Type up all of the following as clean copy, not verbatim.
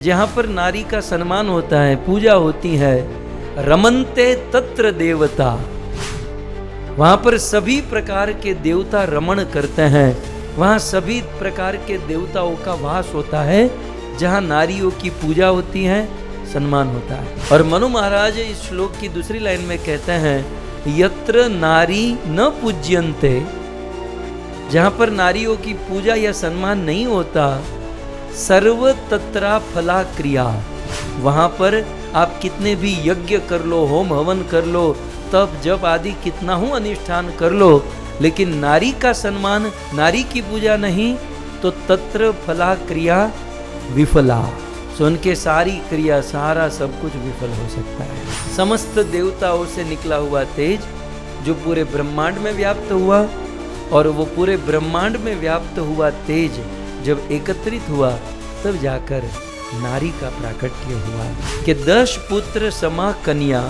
जहाँ पर नारी का सम्मान होता है, पूजा होती है, रमन्ते तत्र देवता, वहाँ पर सभी प्रकार के देवता रमण करते हैं। वहाँ सभी प्रकार के देवताओं का वास होता है, जहाँ नारियों की पूजा होती है, सम्मान होता है। और मनु महाराज इस श्लोक की दूसरी लाइन में कहते हैं, यत्र नारी न पूज्यन्ते, जहाँ पर नारियों की पूजा या सम्मान नहीं होता, सर्व तत्रा फला क्रिया, वहां पर आप कितने भी यज्ञ कर लो, होम हवन कर लो, तप जप आदि कितना हो अनुष्ठान कर लो, लेकिन नारी का सम्मान, नारी की पूजा नहीं तो तत्र फला क्रिया विफला, सो उनके सारी क्रिया, सारा सब कुछ विफल हो सकता है। समस्त देवताओं से निकला हुआ तेज जो पूरे ब्रह्मांड में व्याप्त हुआ, और वो पूरे ब्रह्मांड में व्याप्त हुआ तेज जब एकत्रित हुआ, तब जाकर नारी का प्राकट्य हुआ कि 10 पुत्र समा कन्या,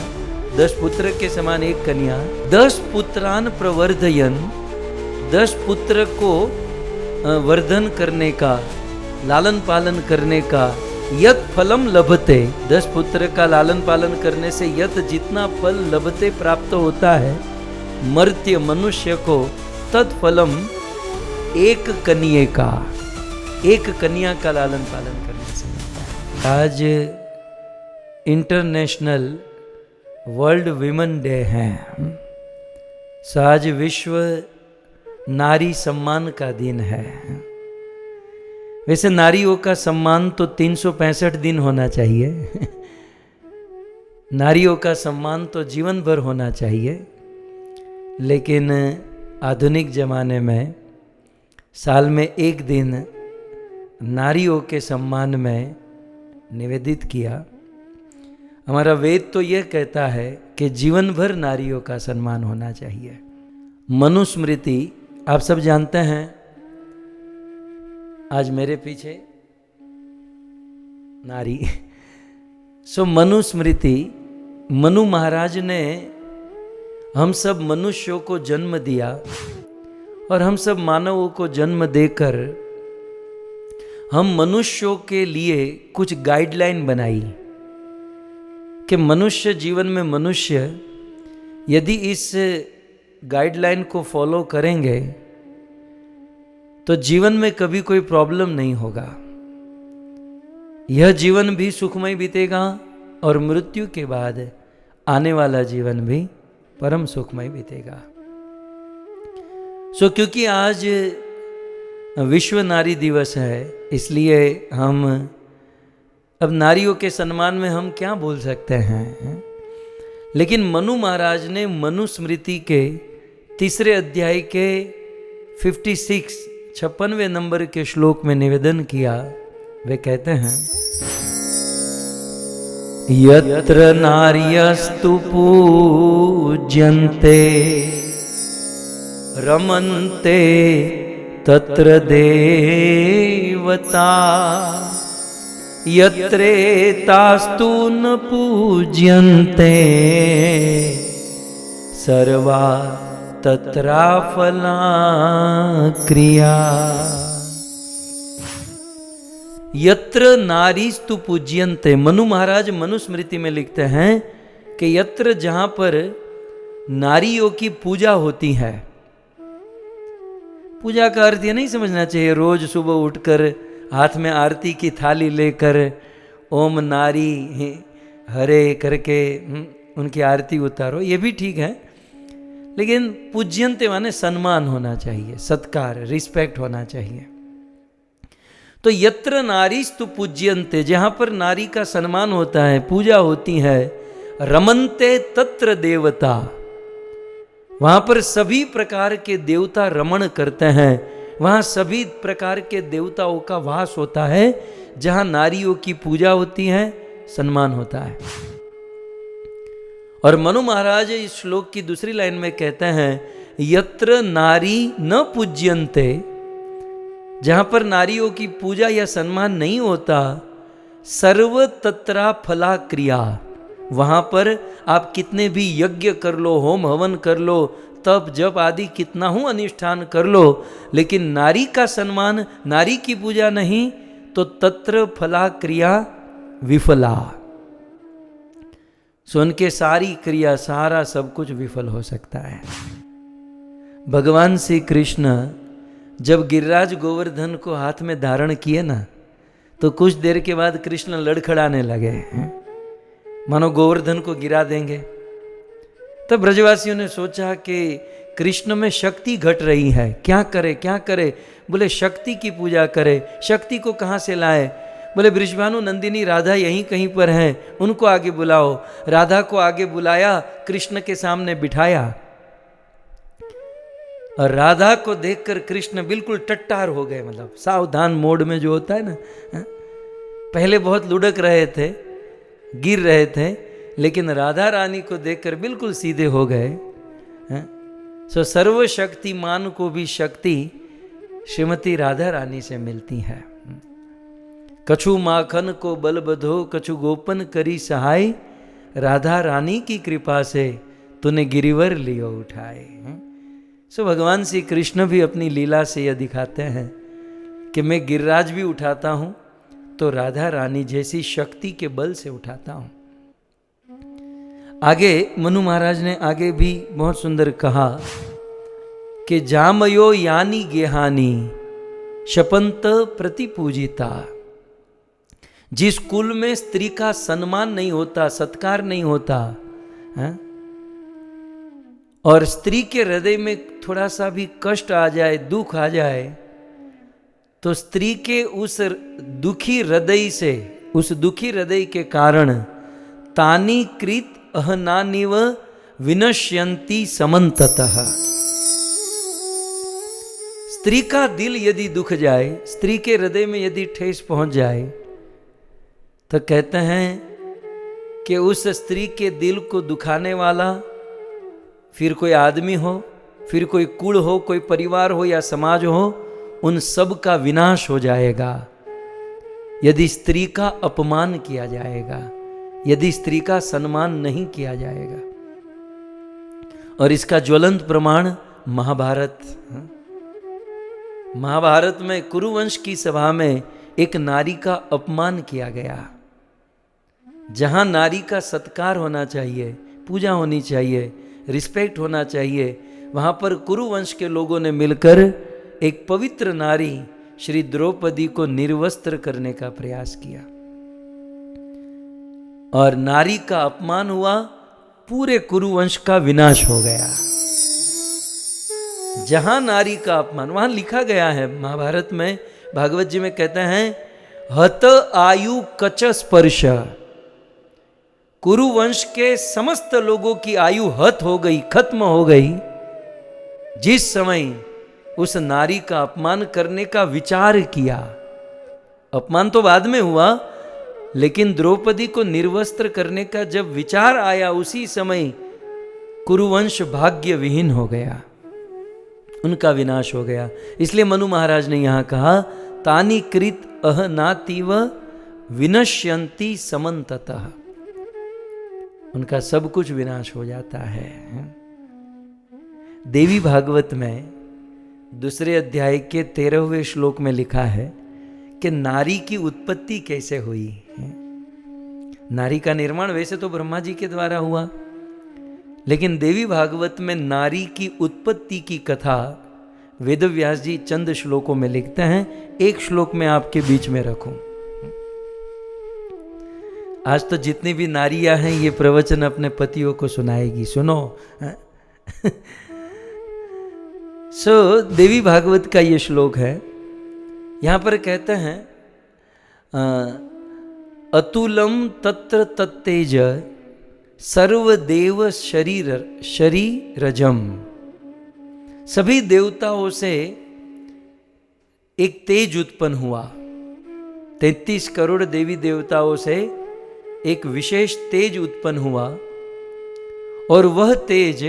10 पुत्र के समान एक कन्या, 10 पुत्रान प्रवर्धयन, 10 पुत्र को वर्धन करने का, लालन पालन करने का, यत फलम लभते, 10 पुत्र का लालन पालन करने से यत जितना फल लभते प्राप्त होता है मर्त्य मनुष्य को, तत्फलम एक कन्या का, एक कन्या का लालन पालन करने से मिलता है। आज इंटरनेशनल वर्ल्ड विमेन डे है, सो आज विश्व नारी सम्मान का दिन है। वैसे नारियों का सम्मान तो 365 दिन होना चाहिए नारियों का सम्मान तो जीवन भर होना चाहिए, लेकिन आधुनिक जमाने में साल में एक दिन नारियों के सम्मान में निवेदित किया। हमारा वेद तो यह कहता है कि जीवन भर नारियों का सम्मान होना चाहिए। मनुस्मृति आप सब जानते हैं, आज मेरे पीछे नारी सो मनुस्मृति, मनु महाराज ने हम सब मनुष्यों को जन्म दिया, और हम सब मानवों को जन्म देकर हम मनुष्यों के लिए कुछ गाइडलाइन बनाई कि मनुष्य जीवन में मनुष्य यदि इस गाइडलाइन को फॉलो करेंगे तो जीवन में कभी कोई प्रॉब्लम नहीं होगा, यह जीवन भी सुखमय बीतेगा और मृत्यु के बाद आने वाला जीवन भी परम सुखमय बीतेगा। सो क्योंकि आज विश्व नारी दिवस है, इसलिए हम अब नारियों के सम्मान में हम क्या बोल सकते हैं, लेकिन मनु महाराज ने मनुस्मृति के 3 अध्याय के 56वें नंबर के श्लोक में निवेदन किया। वे कहते हैं, यत्र नार्यस्तु पूज्यन्ते रमन्ते तत्र देवता, यत्रेतास्तु न पूज्यन्ते सर्वा तत्रा फला क्रिया। यत्र नारीस्तु पूज्यन्ते, मनु महाराज मनुस्मृति में लिखते हैं कि यत्र, जहां पर नारियों की पूजा होती है। पूजा का अर्थ ये नहीं समझना चाहिए रोज सुबह उठकर हाथ में आरती की थाली लेकर ओम नारी हरे करके उनकी आरती उतारो, ये भी ठीक है, लेकिन पूज्यन्ते माने सम्मान होना चाहिए, सत्कार, रिस्पेक्ट होना चाहिए। तो यत्र नारीस्तु पूज्यन्ते, जहां पर नारी का सम्मान होता है, पूजा होती है, रमन्ते तत्र देवता, वहां पर सभी प्रकार के देवता रमण करते हैं, वहां सभी प्रकार के देवताओं का वास होता है, जहां नारियों की पूजा होती है, सम्मान होता है। और मनु महाराज इस श्लोक की दूसरी लाइन में कहते हैं, यत्र नारी न पूज्यन्ते, जहां पर नारियों की पूजा या सम्मान नहीं होता, सर्व तत्रा फला क्रिया, वहां पर आप कितने भी यज्ञ कर लो, होम हवन कर लो, तप जप आदि कितना हो अनुष्ठान कर लो, लेकिन नारी का सम्मान, नारी की पूजा नहीं तो तत्र फला क्रिया विफला। सो उनके सारी क्रिया, सारा सब कुछ विफल हो सकता है। भगवान श्री कृष्ण जब गिरिराज गोवर्धन को हाथ में धारण किए ना, तो कुछ देर के बाद कृष्ण लड़खड़ाने लगे, मानो गोवर्धन को गिरा देंगे। तब ब्रजवासियों ने सोचा कि कृष्ण में शक्ति घट रही है, क्या करे क्या करे। बोले शक्ति की पूजा करे। शक्ति को कहाँ से लाए? बोले बृषभानु नंदिनी राधा यहीं कहीं पर हैं, उनको आगे बुलाओ। राधा को आगे बुलाया, कृष्ण के सामने बिठाया, और राधा को देखकर कृष्ण बिल्कुल टट्टार हो गए, मतलब सावधान मोड में जो होता है ना। पहले बहुत लुढ़क रहे थे, गिर रहे थे, लेकिन राधा रानी को देखकर बिल्कुल सीधे हो गए। सो सर्वशक्तिमान को भी शक्ति श्रीमती राधा रानी से मिलती है। कछु माखन को बल बधो, कछु गोपन करी सहाय, राधा रानी की कृपा से तूने गिरिवर लियो उठाए। सो भगवान श्री कृष्ण भी अपनी लीला से यह दिखाते हैं कि मैं गिरिराज भी उठाता हूं तो राधा रानी जैसी शक्ति के बल से उठाता हूं। आगे मनु महाराज ने आगे भी बहुत सुंदर कहा कि जामयो यानी गेहानी शपंत प्रति पूजिता। जिस कुल में स्त्री का सम्मान नहीं होता, सत्कार नहीं होता है? और स्त्री के हृदय में थोड़ा सा भी कष्ट आ जाए, दुख आ जाए, तो स्त्री के उस दुखी हृदय से, उस दुखी हृदय के कारण तानी कृत अहनानिव विनश्यंती समन्ततः। स्त्री का दिल यदि दुख जाए, स्त्री के हृदय में यदि ठेस पहुंच जाए, तो कहते हैं कि उस स्त्री के दिल को दुखाने वाला फिर कोई आदमी हो, फिर कोई कुल हो, कोई परिवार हो या समाज हो, उन सब का विनाश हो जाएगा यदि स्त्री का अपमान किया जाएगा, यदि स्त्री का सम्मान नहीं किया जाएगा। और इसका ज्वलंत प्रमाण महाभारत। महाभारत में कुरुवंश की सभा में एक नारी का अपमान किया गया। जहां नारी का सत्कार होना चाहिए, पूजा होनी चाहिए, रिस्पेक्ट होना चाहिए, वहां पर कुरुवंश के लोगों ने मिलकर एक पवित्र नारी श्री द्रौपदी को निर्वस्त्र करने का प्रयास किया, और नारी का अपमान हुआ, पूरे कुरुवंश का विनाश हो गया। जहां नारी का अपमान, वहां लिखा गया है महाभारत में, भागवत जी में कहते हैं हत आयु कच स्पर्श। कुरुवंश के समस्त लोगों की आयु हत हो गई, खत्म हो गई, जिस समय उस नारी का अपमान करने का विचार किया। अपमान तो बाद में हुआ, लेकिन द्रौपदी को निर्वस्त्र करने का जब विचार आया, उसी समय कुरुवंश भाग्य विहीन हो गया, उनका विनाश हो गया। इसलिए मनु महाराज ने यहां कहा तानी कृत अहनातिव विनश्यंती समन्ततः। उनका सब कुछ विनाश हो जाता है। देवी भागवत में दूसरे अध्याय के 13वें श्लोक में लिखा है कि नारी की उत्पत्ति कैसे हुई। नारी का निर्माण वैसे तो ब्रह्मा जी के द्वारा हुआ, लेकिन देवी भागवत में नारी की उत्पत्ति की कथा वेदव्यास जी चंद श्लोकों में लिखते हैं। एक श्लोक में आपके बीच में रखूं। आज तो जितनी भी नारियां हैं ये प्रवचन अपने पतियों को सुनाएगी, सुनो। देवी भागवत का ये श्लोक है। यहां पर कहते हैं अतुलम तत्र तत्तेज सर्वदेव शरीरजम। सभी देवताओं से एक तेज उत्पन्न हुआ। 33 करोड़ देवी देवताओं से एक विशेष तेज उत्पन्न हुआ, और वह तेज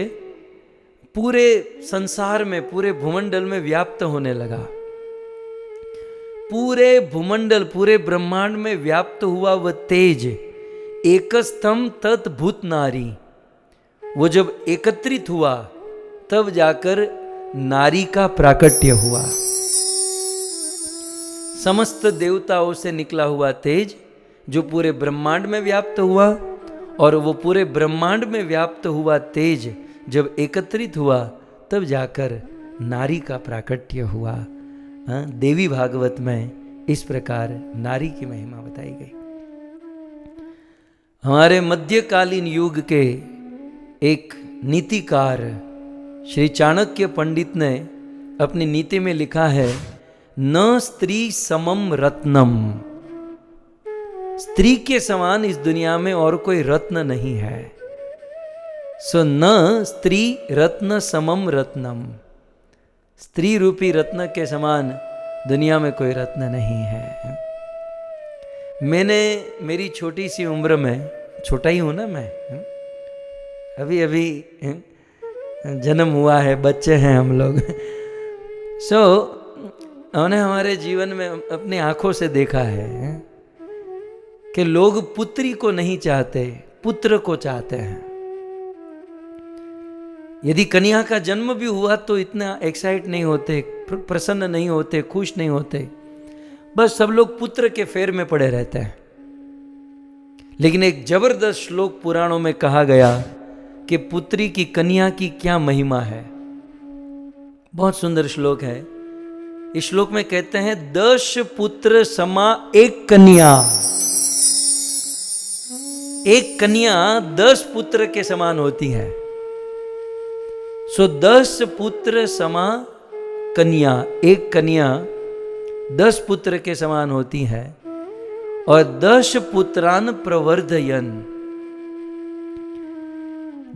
पूरे संसार में, पूरे भूमंडल में व्याप्त होने लगा। पूरे भूमंडल, पूरे ब्रह्मांड में व्याप्त हुआ वह तेज एकस्थम तत् भूत नारी। वो जब एकत्रित हुआ तब जाकर नारी का प्राकट्य हुआ। समस्त देवताओं से निकला हुआ तेज जो पूरे ब्रह्मांड में व्याप्त हुआ, और वो पूरे ब्रह्मांड में व्याप्त हुआ तेज जब एकत्रित हुआ तब जाकर नारी का प्राकट्य हुआ। देवी भागवत में इस प्रकार नारी की महिमा बताई गई। हमारे मध्यकालीन युग के एक नीतिकार श्री चाणक्य पंडित ने अपनी नीति में लिखा है, न स्त्री समम रत्नम। स्त्री के समान इस दुनिया में और कोई रत्न नहीं है। सो न स्त्री रत्न समम रत्नम। स्त्री रूपी रत्न के समान दुनिया में कोई रत्न नहीं है। मैंने मेरी छोटी सी उम्र में, छोटा ही हूं ना मैं, अभी अभी जन्म हुआ है, बच्चे हैं हम लोग। हमने हमारे जीवन में अपनी आंखों से देखा है कि लोग पुत्री को नहीं चाहते, पुत्र को चाहते हैं। यदि कन्या का जन्म भी हुआ तो इतना एक्साइट नहीं होते, प्रसन्न नहीं होते, खुश नहीं होते, बस सब लोग पुत्र के फेर में पड़े रहते हैं। लेकिन एक जबरदस्त श्लोक पुराणों में कहा गया कि पुत्री की कन्या की क्या महिमा है। बहुत सुंदर श्लोक है। इस श्लोक में कहते हैं, 10 पुत्र समा एक कन्या। एक कन्या 10 पुत्र के समान होती है। 10 पुत्र समा कन्या, एक कन्या 10 पुत्र के समान होती है। और 10 पुत्रान प्रवर्धयन,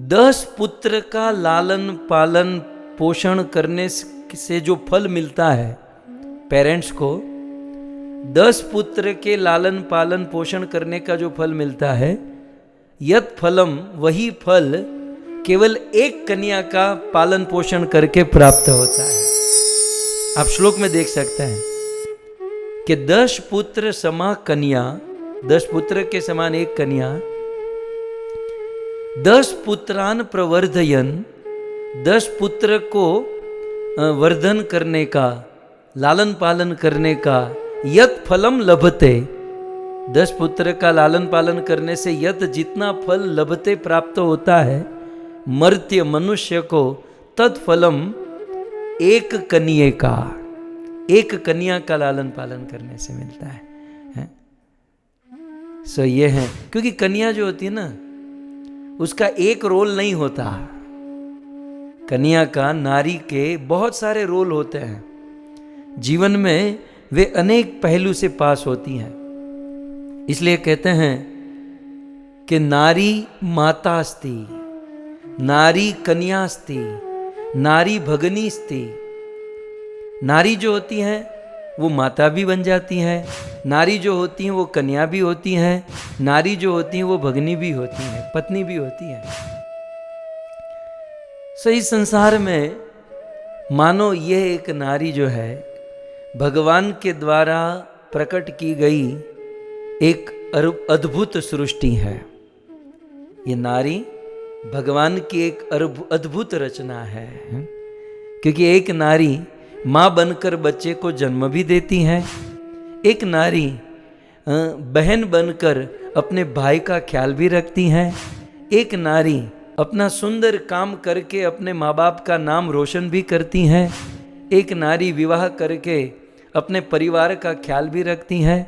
10 पुत्र का लालन पालन पोषण करने से जो फल मिलता है पेरेंट्स को, 10 पुत्र के लालन पालन पोषण करने का जो फल मिलता है, यत फलम, वही फल केवल एक कन्या का पालन पोषण करके प्राप्त होता है। आप श्लोक में देख सकते हैं कि 10 पुत्र समा कन्या, 10 पुत्र के समान एक कन्या, 10 पुत्रान प्रवर्धयन, 10 पुत्र को वर्धन करने का, लालन पालन करने का, यत फलम लभते, 10 पुत्र का लालन पालन करने से यत जितना फल लभते प्राप्त होता है मर्त्य मनुष्य को, तत्फलम एक कन्या का, एक कन्या का लालन पालन करने से मिलता है। सो ये है, क्योंकि कन्या जो होती है ना, उसका एक रोल नहीं होता। कन्या का, नारी के बहुत सारे रोल होते हैं जीवन में, वे अनेक पहलू से पास होती हैं। इसलिए कहते हैं कि नारी मातास्ति, नारी कन्यास्ति, नारी भगनीस्ति। नारी जो होती हैं वो माता भी बन जाती हैं, नारी जो होती हैं वो कन्या भी होती हैं, नारी जो होती हैं वो भगनी भी होती हैं, पत्नी भी होती हैं। सही संसार में मानो यह एक नारी जो है भगवान के द्वारा प्रकट की गई एक अद्भुत सृष्टि है। ये नारी भगवान की एक अद्भुत रचना है, क्योंकि एक नारी माँ बनकर बच्चे को जन्म भी देती है, एक नारी बहन बनकर अपने भाई का ख्याल भी रखती है, एक नारी अपना सुंदर काम करके अपने माँ बाप का नाम रोशन भी करती है, एक नारी विवाह करके अपने परिवार का ख्याल भी रखती है,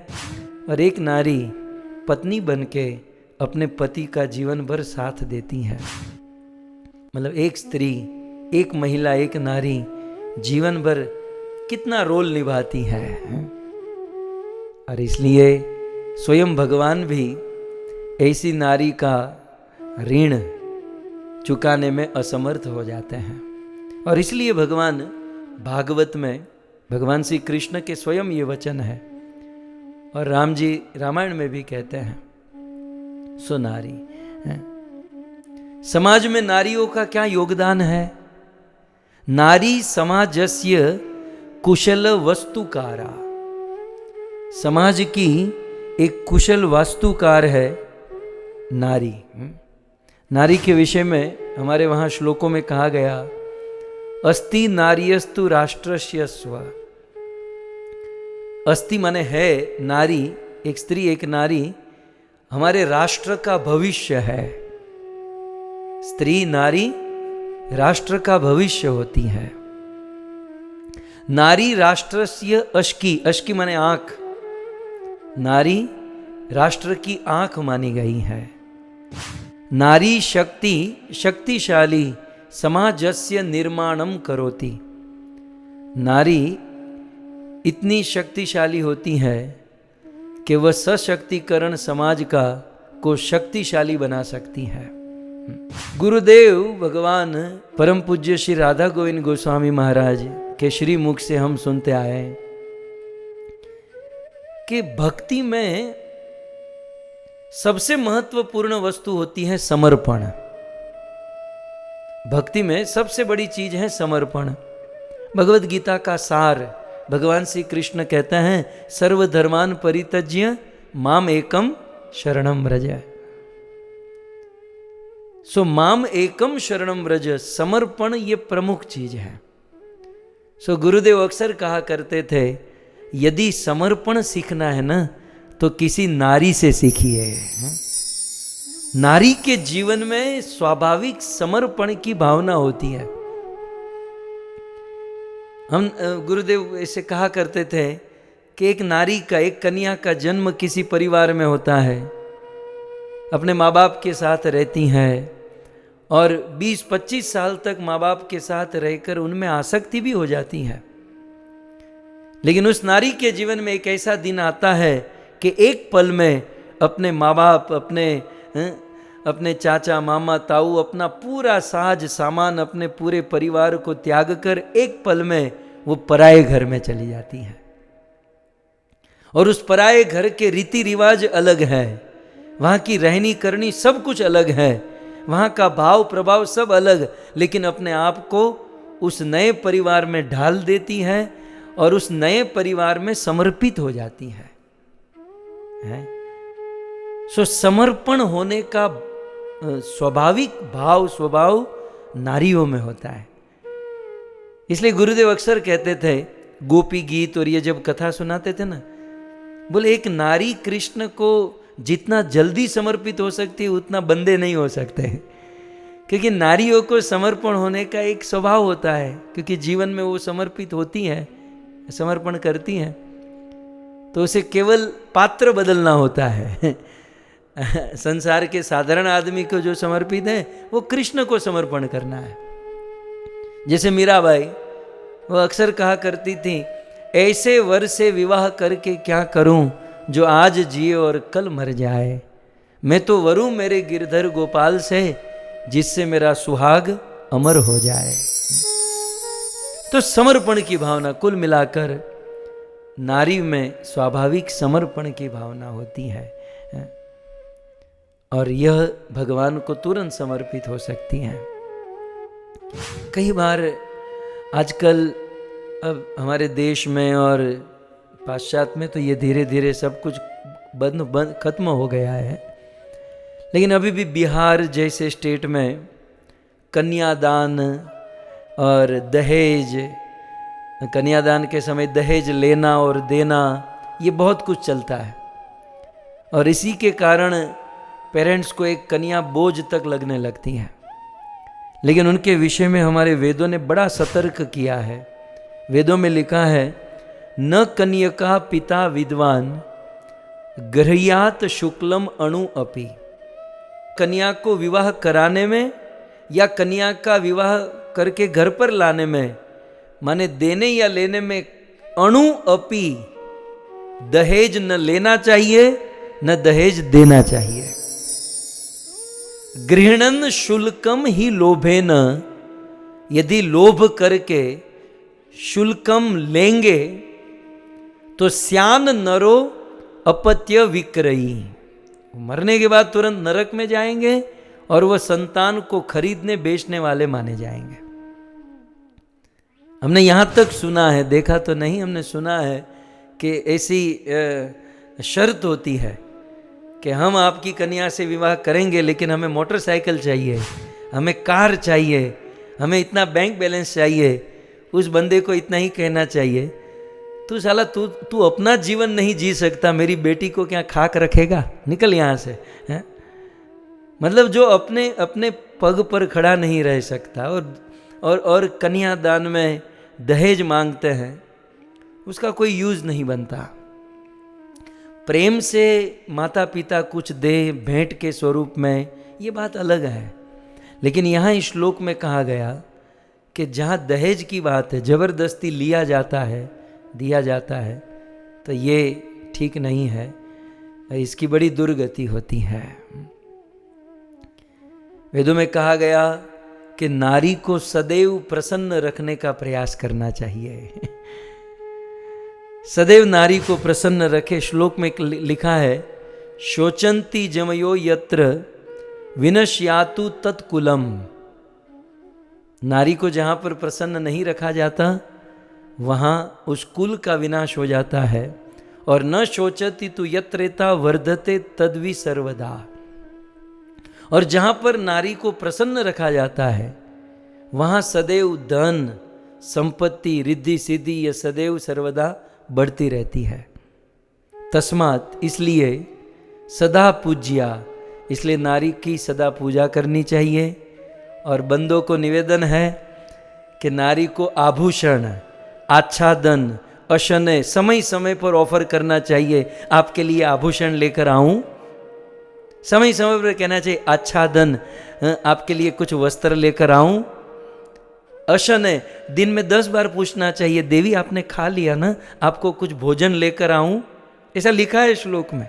और एक नारी पत्नी बनके अपने पति का जीवन भर साथ देती है। मतलब एक स्त्री, एक महिला, एक नारी जीवन भर कितना रोल निभाती है। और इसलिए स्वयं भगवान भी ऐसी नारी का ऋण चुकाने में असमर्थ हो जाते हैं। और इसलिए भगवान भागवत में, भगवान श्री कृष्ण के स्वयं ये वचन है, और राम जी रामायण में भी कहते हैं, सो नारी। समाज में नारियों का क्या योगदान है? नारी समाजस्य कुशल वस्तुकारा। समाज की एक कुशल वास्तुकार है नारी। नारी के विषय में हमारे वहाँ श्लोकों में कहा गया, अस्ति नार्यस्तु राष्ट्रस्य स्व। अस्ति माने है नारी, एक स्त्री, एक नारी, हमारे राष्ट्र का भविष्य है। स्त्री नारी राष्ट्र का भविष्य होती है। नारी राष्ट्रस्य अश्की, अश्की माने आंख, नारी राष्ट्र की आंख मानी गई है। नारी शक्ति, शक्तिशाली समाजस्य निर्माणम करोति। नारी इतनी शक्तिशाली होती है कि वह सशक्तिकरण समाज को शक्तिशाली बना सकती है। गुरुदेव भगवान परम पूज्य श्री राधा गोविंद गोस्वामी महाराज के श्री मुख से हम सुनते आए कि भक्ति में सबसे महत्वपूर्ण वस्तु होती है समर्पण। भक्ति में सबसे बड़ी चीज है समर्पण। भगवत गीता का सार भगवान श्री कृष्ण कहते हैं, सर्वधर्मान परित्यज्य माम एकम शरणम व्रज। सो माम एकम शरणम व्रज, समर्पण ये प्रमुख चीज है। सो गुरुदेव अक्सर कहा करते थे, यदि समर्पण सीखना है ना तो किसी नारी से सीखिए। नारी के जीवन में स्वाभाविक समर्पण की भावना होती है। हम गुरुदेव ऐसे कहा करते थे कि एक नारी का, एक कन्या का जन्म किसी परिवार में होता है, अपने माँ बाप के साथ रहती हैं और 20-25 साल तक माँ बाप के साथ रहकर उनमें आसक्ति भी हो जाती है। लेकिन उस नारी के जीवन में एक ऐसा दिन आता है कि एक पल में अपने माँ बाप, अपने चाचा मामा ताऊ, अपना पूरा साज सामान, अपने पूरे परिवार को त्याग कर एक पल में वो पराये घर में चली जाती है। और उस पराये घर के रीति रिवाज अलग है, वहाँ की रहनी करनी सब कुछ अलग है, वहाँ का भाव प्रभाव सब अलग, लेकिन अपने आप को उस नए परिवार में ढाल देती है और उस नए परिवार में समर्पित हो जाती है। सो समर्पण होने का स्वाभाविक भाव स्वभाव नारियों में होता है। इसलिए गुरुदेव अक्सर कहते थे, गोपी गीत और ये जब कथा सुनाते थे ना, बोले एक नारी कृष्ण को जितना जल्दी समर्पित हो सकती है उतना बंदे नहीं हो सकते, क्योंकि नारियों को समर्पण होने का एक स्वभाव होता है, क्योंकि जीवन में वो समर्पित होती है, समर्पण करती हैं, तो उसे केवल पात्र बदलना होता है। संसार के साधारण आदमी को जो समर्पित है वो कृष्ण को समर्पण करना है। जैसे मीराबाई, वो अक्सर कहा करती थी, ऐसे वर से विवाह करके क्या करूं जो आज जिए और कल मर जाए, मैं तो वरूं मेरे गिरधर गोपाल से जिससे मेरा सुहाग अमर हो जाए। तो समर्पण की भावना, कुल मिलाकर नारी में स्वाभाविक समर्पण की भावना होती है और यह भगवान को तुरंत समर्पित हो सकती हैं। कई बार आजकल अब हमारे देश में और पाश्चात्य में तो ये धीरे धीरे सब कुछ बंद खत्म हो गया है, लेकिन अभी भी बिहार जैसे स्टेट में कन्यादान और दहेज, कन्यादान के समय दहेज लेना और देना, ये बहुत कुछ चलता है और इसी के कारण पेरेंट्स को एक कन्या बोझ तक लगने लगती हैं। लेकिन उनके विषय में हमारे वेदों ने बड़ा सतर्क किया है। वेदों में लिखा है, न कन्यका पिता विद्वान गृह्यात शुक्लम अणु अपि। कन्या को विवाह कराने में या कन्या का विवाह करके घर पर लाने में, माने देने या लेने में, अणु अपि दहेज न लेना चाहिए न दहेज देना चाहिए। गृहणन शुल्कम ही लोभेन, यदि लोभ करके शुल्कम लेंगे तो स्यान नरो अपत्य विक्रयी, मरने के बाद तुरंत नरक में जाएंगे और वह संतान को खरीदने बेचने वाले माने जाएंगे। हमने यहां तक सुना है, देखा तो नहीं, हमने सुना है कि ऐसी शर्त होती है कि हम आपकी कन्या से विवाह करेंगे लेकिन हमें मोटरसाइकिल चाहिए, हमें कार चाहिए, हमें इतना बैंक बैलेंस चाहिए। उस बंदे को इतना ही कहना चाहिए, तू साला तू अपना जीवन नहीं जी सकता, मेरी बेटी को क्या खाक रखेगा, निकल यहाँ से, है? मतलब जो अपने अपने पग पर खड़ा नहीं रह सकता और कन्यादान में दहेज मांगते हैं, उसका कोई यूज नहीं बनता। प्रेम से माता पिता कुछ दे भेंट के स्वरूप में, ये बात अलग है। लेकिन यहाँ इस श्लोक में कहा गया कि जहाँ दहेज की बात है, जबरदस्ती लिया जाता है, दिया जाता है, तो ये ठीक नहीं है, इसकी बड़ी दुर्गति होती है। वेदों में कहा गया कि नारी को सदैव प्रसन्न रखने का प्रयास करना चाहिए। सदैव नारी को प्रसन्न रखे। श्लोक में लिखा है, शोचंती जमयो यत्र विनश्यातु तत्कुलम। नारी को जहां पर प्रसन्न नहीं रखा जाता वहां उस कुल का विनाश हो जाता है। और न शोचती तु यत्रेता वर्धते तद्वि सर्वदा। और जहां पर नारी को प्रसन्न रखा जाता है वहां सदैव धन संपत्ति रिद्धि सिद्धि यह सदैव सर्वदा बढ़ती रहती है। तस्मात् इसलिए सदा पूज्या, इसलिए नारी की सदा पूजा करनी चाहिए। और बंदों को निवेदन है कि नारी को आभूषण, आच्छादन, अशनय समय समय पर ऑफर करना चाहिए। आपके लिए आभूषण लेकर आऊं, समय समय पर कहना चाहिए आच्छादन, आपके लिए कुछ वस्त्र लेकर आऊं। अशनय दिन में 10 बार पूछना चाहिए, देवी आपने खा लिया ना, आपको कुछ भोजन लेकर आऊं, ऐसा लिखा है श्लोक में।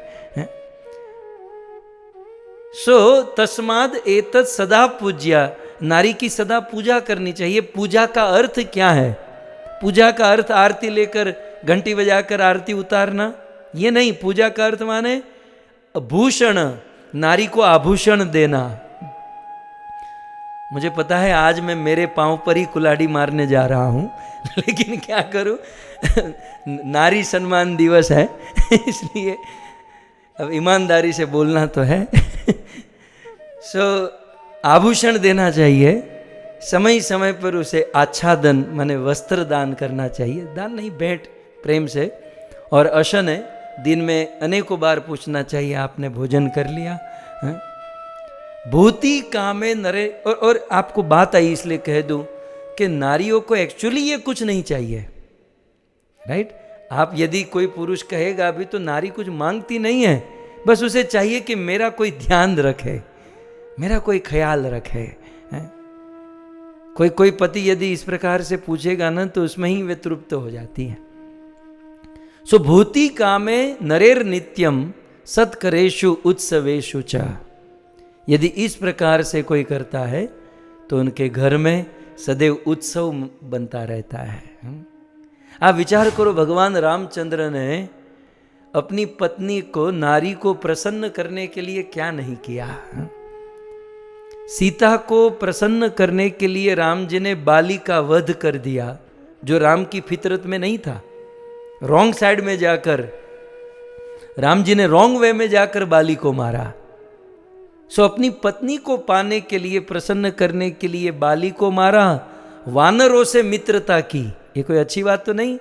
सो तस्माद एतत् सदा पूज्या, नारी की सदा पूजा करनी चाहिए। पूजा का अर्थ क्या है? पूजा का अर्थ आरती लेकर घंटी बजाकर आरती उतारना, ये नहीं। पूजा का अर्थ माने भूषण, नारी को आभूषण देना। मुझे पता है आज मैं मेरे पांव पर ही कुल्हाड़ी मारने जा रहा हूं, लेकिन क्या करूं, नारी सम्मान दिवस है इसलिए अब ईमानदारी से बोलना तो है। सो आभूषण देना चाहिए, समय समय पर उसे आच्छादन माने वस्त्र दान करना चाहिए, दान नहीं भेंट, प्रेम से। और अशन है, दिन में अनेकों बार पूछना चाहिए आपने भोजन कर लिया, है? भूति कामे नरे। और आपको बात आई इसलिए कह दूं कि नारियों को एक्चुअली ये कुछ नहीं चाहिए, राइट? आप यदि कोई पुरुष कहेगा अभी तो नारी कुछ मांगती नहीं है, बस उसे चाहिए कि मेरा कोई ध्यान रखे, मेरा कोई ख्याल रखे, है? कोई पति यदि इस प्रकार से पूछेगा ना तो उसमें ही वे तृप्त हो जाती है। सो भूति कामे नरेर नित्यम सत्करेषु उत्सवेषु च। यदि इस प्रकार से कोई करता है तो उनके घर में सदैव उत्सव बनता रहता है। आप विचार करो, भगवान रामचंद्र ने अपनी पत्नी को, नारी को प्रसन्न करने के लिए क्या नहीं किया। सीता को प्रसन्न करने के लिए राम जी ने बाली का वध कर दिया, जो राम की फितरत में नहीं था। रॉन्ग साइड में जाकर राम जी ने रॉन्ग वे में जाकर बाली को मारा। सो अपनी पत्नी को पाने के लिए, प्रसन्न करने के लिए बाली को मारा, वानरों से मित्रता की। ये कोई अच्छी बात तो नहीं।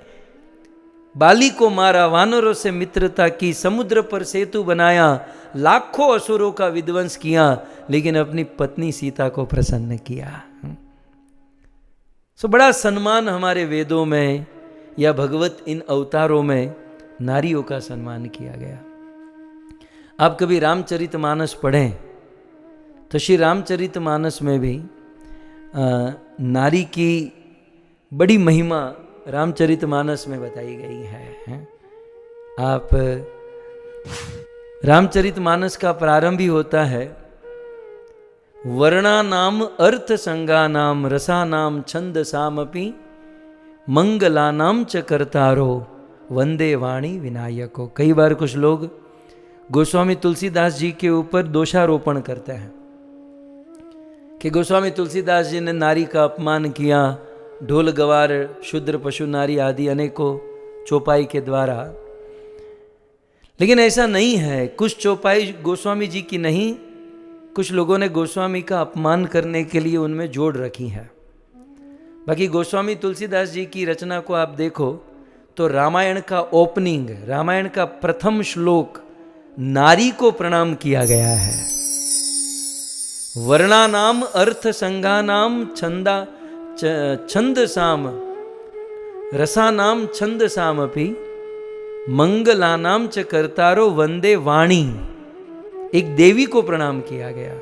बाली को मारा, वानरों से मित्रता की, समुद्र पर सेतु बनाया, लाखों असुरों का विध्वंस किया, लेकिन अपनी पत्नी सीता को प्रसन्न किया। सो बड़ा सम्मान हमारे वेदों में या भगवत इन अवतारों में नारियों का सम्मान किया गया। आप कभी रामचरितमानस पढ़ें तो श्री रामचरितमानस में भी नारी की बड़ी महिमा रामचरितमानस में बताई गई है। आप रामचरितमानस का प्रारंभ ही होता है, वर्णानाम अर्थ संगानाम रसानाम छंदसामपि मंगलानाम च कर्तारो वंदे वाणी विनायको। कई बार कुछ लोग गोस्वामी तुलसीदास जी के ऊपर दोषारोपण करते हैं कि गोस्वामी तुलसीदास जी ने नारी का अपमान किया, ढोल गवार शूद्र पशु नारी आदि अनेकों चौपाई के द्वारा। लेकिन ऐसा नहीं है। कुछ चौपाई गोस्वामी जी की नहीं, कुछ लोगों ने गोस्वामी का अपमान करने के लिए उनमें जोड़ रखी है। बाकी गोस्वामी तुलसीदास जी की रचना को आप देखो तो रामायण का ओपनिंग, रामायण का प्रथम श्लोक नारी को प्रणाम किया गया है। वर्णानाम अर्थ संज्ञानाम छंद साम रसानाम छंद सामपि मंगलानाम च कर्तारो वंदे वाणी। एक देवी को प्रणाम किया गया।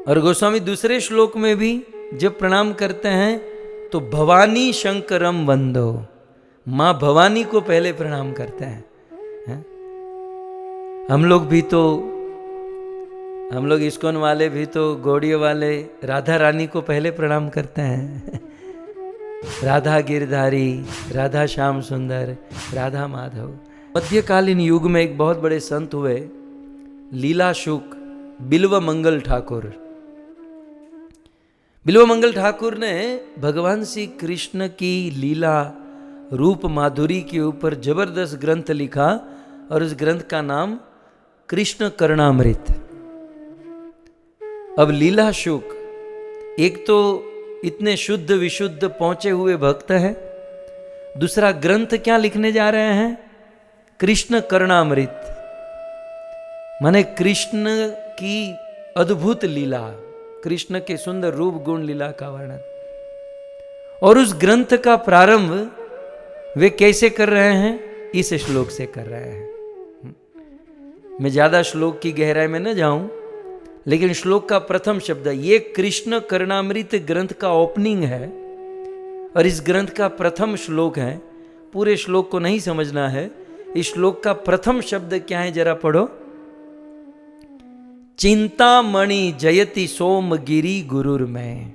और गोस्वामी दूसरे श्लोक में भी जब प्रणाम करते हैं तो भवानी शंकरम वंदो, मां भवानी को पहले प्रणाम करते हैं। हम लोग इस्कॉन वाले भी तो गौड़ियों वाले राधा रानी को पहले प्रणाम करते हैं। राधा गिरधारी, राधा श्याम सुंदर, राधा माधव। मध्यकालीन युग में एक बहुत बड़े संत हुए, लीला शुक बिल्व मंगल ठाकुर। बिल्व मंगल ठाकुर ने भगवान श्री कृष्ण की लीला रूप माधुरी के ऊपर जबरदस्त ग्रंथ लिखा और उस ग्रंथ का नाम कृष्ण कर्णामृत। अब लीला शुक एक तो इतने शुद्ध विशुद्ध पहुंचे हुए भक्त हैं, दूसरा ग्रंथ क्या लिखने जा रहे हैं? कृष्ण कर्णामृत, माने कृष्ण की अद्भुत लीला, कृष्ण के सुंदर रूप गुण लीला का वर्णन। और उस ग्रंथ का प्रारंभ वे कैसे कर रहे हैं? इस श्लोक से कर रहे हैं। मैं ज्यादा श्लोक की गहराई में न जाऊं, लेकिन श्लोक का प्रथम शब्द, ये कृष्ण कर्णामृत ग्रंथ का ओपनिंग है और इस ग्रंथ का प्रथम श्लोक है। पूरे श्लोक को नहीं समझना है, इस श्लोक का प्रथम शब्द क्या है जरा पढ़ो। चिंतामणि जयति सोमगिरी गुरुर में।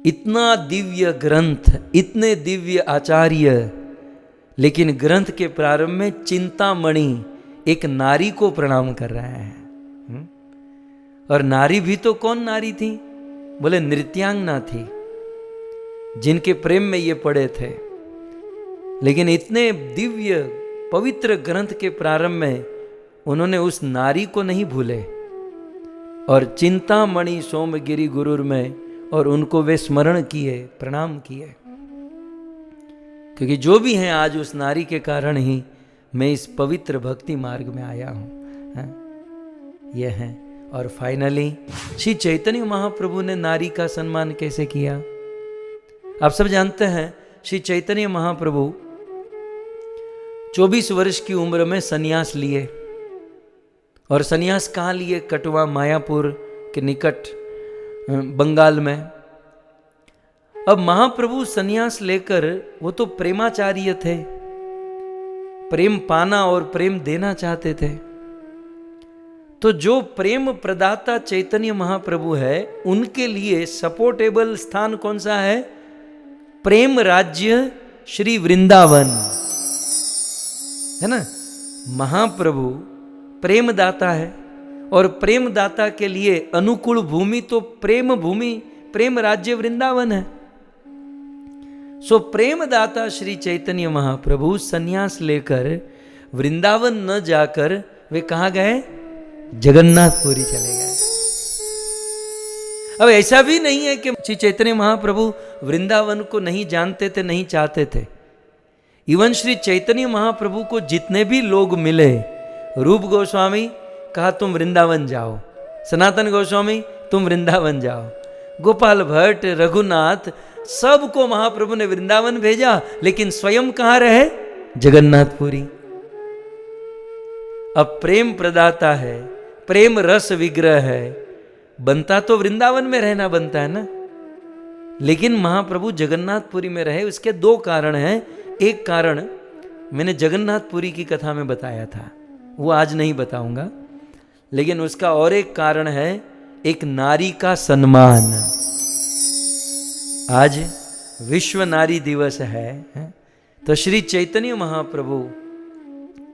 इतना दिव्य ग्रंथ, इतने दिव्य आचार्य, लेकिन ग्रंथ के प्रारंभ में चिंतामणि एक नारी को प्रणाम कर रहे हैं। और नारी भी तो कौन नारी थी? बोले नृत्यांगना थी, जिनके प्रेम में ये पड़े थे। लेकिन इतने दिव्य पवित्र ग्रंथ के प्रारंभ में उन्होंने उस नारी को नहीं भूले और चिंतामणि सोमगिरी गुरुर में, और उनको वे स्मरण किए, प्रणाम किए। क्योंकि जो भी हैं आज उस नारी के कारण ही मैं इस पवित्र भक्ति मार्ग में आया हूं। यह है। और फाइनली श्री चैतन्य महाप्रभु ने नारी का सम्मान कैसे किया? आप सब जानते हैं, श्री चैतन्य महाप्रभु 24 वर्ष की उम्र में सन्यास लिए। और सन्यास कहाँ लिए? कटवा, मायापुर के निकट बंगाल में। अब महाप्रभु सन्यास लेकर, वो तो प्रेमाचार्य थे, प्रेम पाना और प्रेम देना चाहते थे। तो जो प्रेम प्रदाता चैतन्य महाप्रभु है, उनके लिए सपोर्टेबल स्थान कौन सा है? प्रेम राज्य श्री वृंदावन है ना। महाप्रभु प्रेम दाता है और प्रेम दाता के लिए अनुकूल भूमि तो प्रेम भूमि, प्रेम राज्य वृंदावन है। सो प्रेम दाता श्री चैतन्य महाप्रभु सन्यास लेकर वृंदावन न जाकर वे कहां गए? जगन्नाथपुरी चले गए। अब ऐसा भी नहीं है कि श्री चैतन्य महाप्रभु वृंदावन को नहीं जानते थे, नहीं चाहते थे। इवन श्री चैतन्य महाप्रभु को जितने भी लोग मिले, रूप गोस्वामी कहा तुम वृंदावन जाओ, सनातन गोस्वामी तुम वृंदावन जाओ, गोपाल भट्ट, रघुनाथ, सबको महाप्रभु ने वृंदावन भेजा, लेकिन स्वयं कहां रहे? जगन्नाथपुरी। अब प्रेम प्रदाता है, प्रेम रस विग्रह है, बनता तो वृंदावन में रहना बनता है ना, लेकिन महाप्रभु जगन्नाथपुरी में रहे। उसके दो कारण हैं। एक कारण मैंने जगन्नाथपुरी की कथा में बताया था, वो आज नहीं बताऊंगा, लेकिन उसका और एक कारण है, एक नारी का सम्मान। आज विश्व नारी दिवस है, तो श्री चैतन्य महाप्रभु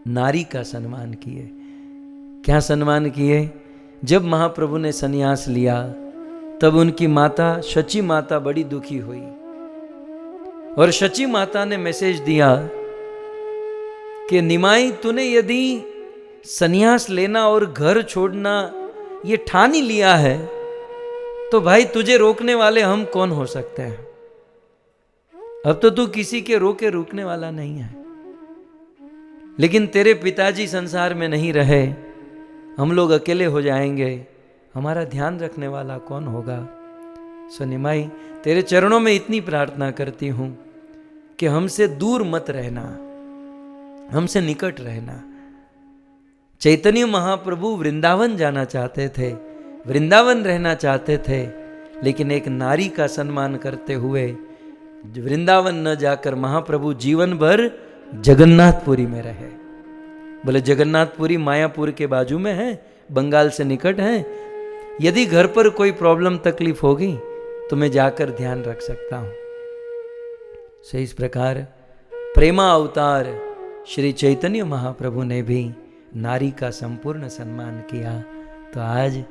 नारी का सम्मान किए। क्या सम्मान किए? जब महाप्रभु ने सन्यास लिया तब उनकी माता शची माता बड़ी दुखी हुई और शची माता ने मैसेज दिया कि निमाई, तूने यदि सन्यास लेना और घर छोड़ना ये ठान ही लिया है तो भाई तुझे रोकने वाले हम कौन हो सकते हैं। अब तो तू किसी के रोके रुकने वाला नहीं है। लेकिन तेरे पिताजी संसार में नहीं रहे, हम लोग अकेले हो जाएंगे, हमारा ध्यान रखने वाला कौन होगा? सो निमाई, तेरे चरणों में इतनी प्रार्थना करती हूं कि हमसे दूर मत रहना, हमसे निकट रहना। चैतन्य महाप्रभु वृंदावन जाना चाहते थे, वृंदावन रहना चाहते थे, लेकिन एक नारी का सम्मान करते हुए वृंदावन न जाकर महाप्रभु जीवन भर जगन्नाथपुरी में रहे। बोले जगन्नाथपुरी मायापुर के बाजू में है, बंगाल से निकट है, यदि घर पर कोई प्रॉब्लम तकलीफ होगी तो मैं जाकर ध्यान रख सकता हूं। सो इस प्रकार प्रेमा अवतार श्री चैतन्य महाप्रभु ने भी नारी का संपूर्ण सम्मान किया। तो आज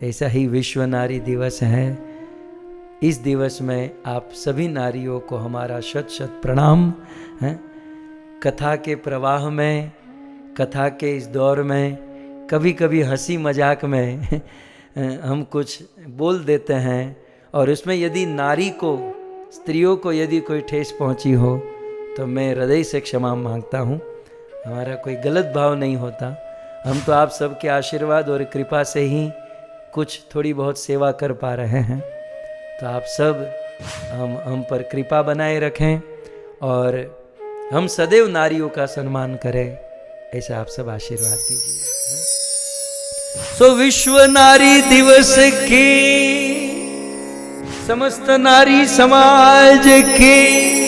ऐसा ही विश्व नारी दिवस है। इस दिवस में आप सभी नारियों को हमारा शत शत प्रणाम है। कथा के प्रवाह में, कथा के इस दौर में कभी कभी हंसी मजाक में हम कुछ बोल देते हैं, और उसमें यदि नारी को, स्त्रियों को यदि कोई ठेस पहुंची हो तो मैं हृदय से क्षमा मांगता हूँ। हमारा कोई गलत भाव नहीं होता। हम तो आप सबके आशीर्वाद और कृपा से ही कुछ थोड़ी बहुत सेवा कर पा रहे हैं। तो आप सब हम पर कृपा बनाए रखें और हम सदैव नारियों का सम्मान करें, ऐसा आप सब आशीर्वाद दीजिए। सो विश्व नारी दिवस की समस्त नारी समाज की